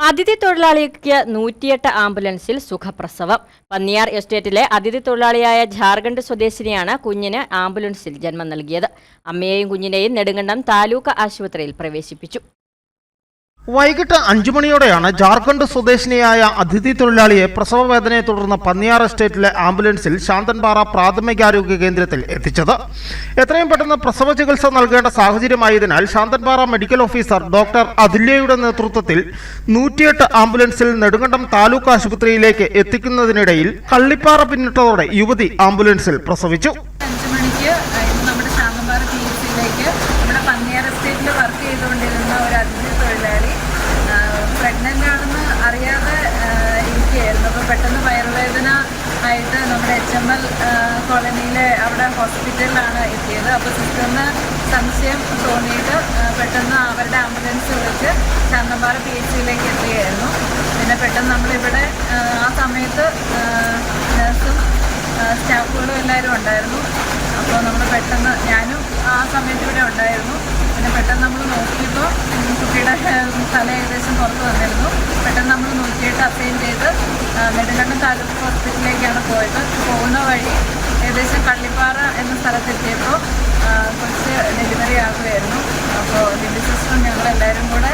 അതിഥി തൊഴിലാളിക്ക് 108 ആംബുലൻസിൽ സുഖപ്രസവം. പന്നിയാർ എസ്റ്റേറ്റിലെ അതിഥി തൊഴിലാളിയായ ജാർഖണ്ഡ് സ്വദേശിനിയാണ് കുഞ്ഞിന് ആംബുലൻസിൽ ജന്മം നൽകിയത്. അമ്മയെയും കുഞ്ഞിനെയും നെടുങ്കണ്ടം താലൂക്ക് ആശുപത്രിയിൽ പ്രവേശിപ്പിച്ചു. വൈകിട്ട് 5 മണിയോടെയാണ് ജാർഖണ്ഡ് സ്വദേശിനിയായ അതിഥി തൊഴിലാളിയെ പ്രസവവേദനയെ തുടർന്ന് പന്നിയാർ എസ്റ്റേറ്റിലെ ആംബുലൻസിൽ ശാന്തൻപാറ പ്രാഥമികാരോഗ്യ കേന്ദ്രത്തിൽ എത്തിച്ചത്. എത്രയും പെട്ടെന്ന് പ്രസവ ചികിത്സ നൽകേണ്ട സാഹചര്യമായതിനാൽ ശാന്തൻപാറ മെഡിക്കൽ ഓഫീസർ ഡോക്ടർ അതുല്യയുടെ നേതൃത്വത്തിൽ 108 ആംബുലൻസിൽ നെടുങ്കണ്ടം താലൂക്ക് ആശുപത്രിയിലേക്ക് എത്തിക്കുന്നതിനിടയിൽ കള്ളിപ്പാറ പിന്നിട്ടതോടെ യുവതി ആംബുലൻസിൽ പ്രസവിച്ചു. 5 മണിക്ക് നമ്മുടെ ശാന്തൻപാറ PHCയിലേക്ക് നമ്മുടെ പന്നിയാർ എസ്റ്റേറ്റിൽ വർക്ക് ചെയ്തുകൊണ്ടിരുന്ന ഒരു അതിഥി തൊഴിലാളി പ്രഗ്നൻ്റ് ആണെന്ന് അറിയാതെ ഇരിക്കുകയായിരുന്നു. അപ്പോൾ പെട്ടെന്ന് വയറുവേദന ആയിട്ട് നമ്മുടെ HML കോളനിയിലെ അവിടെ ഹോസ്പിറ്റലിലാണ് എത്തിയത്. അപ്പോൾ സിസ്റ്ററിന് സംശയം തോന്നിയിട്ട് പെട്ടെന്ന് അവരുടെ ആംബുലൻസ് വിളിച്ച് ശാന്തൻപാറ PHCയിലേക്ക് എത്തുകയായിരുന്നു. പിന്നെ പെട്ടെന്ന് നമ്മളിവിടെ ആ സമയത്ത് നഴ്സും സ്റ്റാഫുകളും എല്ലാവരും ഉണ്ടായിരുന്നു. അപ്പോൾ നമ്മൾ പെട്ടെന്ന് ഞാനും ആ സമയത്ത് ഇവിടെ ഉണ്ടായിരുന്നു. പിന്നെ പെട്ടെന്ന് നമ്മൾ നോക്കിയപ്പോൾ കുട്ടിയുടെ തല ഏകദേശം പുറത്ത് വന്നിരുന്നു. പെട്ടെന്ന് നമ്മൾ 108 അസൈൻ ചെയ്ത് നെടുങ്കണ്ടം താലൂക്ക് ഹോസ്പിറ്റലിലേക്കാണ് പോയത്. പോകുന്ന വഴി ഏകദേശം കള്ളിപ്പാറ എന്ന സ്ഥലത്തെത്തിയപ്പോൾ കുറച്ച് ഡെലിവറി ആകുമായിരുന്നു. അപ്പോൾ ലേഡി സിസ്റ്ററും ഞങ്ങളെല്ലാവരും കൂടെ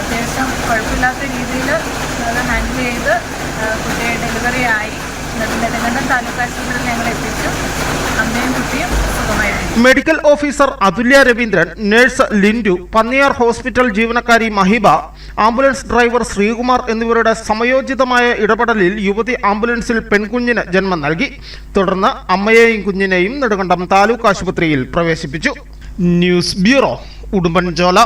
അത്യാവശ്യം കുഴപ്പമില്ലാത്ത രീതിയിൽ അത് ഹാൻഡിൽ ചെയ്ത് കുട്ടിയെ ഡെലിവറി ആയി. നെടുങ്കണ്ടം താലൂക്ക് ആശുപത്രിയിൽ ഞങ്ങൾ എത്തിച്ചു. അമ്മയും കുട്ടിയും സുഖമായിരുന്നു. Medical officer Athulya Raveendran, nurse Lindu, Panniyar hospital ജീവനക്കാരി മഹിബ, ആംബുലൻസ് ഡ്രൈവർ ശ്രീകുമാർ എന്നിവരുടെ സമയോചിതമായ ഇടപെടലിൽ യുവതി ആംബുലൻസിൽ പെൺകുഞ്ഞിന് ജന്മം നൽകി. തുടർന്ന് അമ്മയെയും കുഞ്ഞിനെയും നെടുങ്കണ്ടം താലൂക്ക് ആശുപത്രിയിൽ പ്രവേശിപ്പിച്ചു. News bureau, Udumbanchola.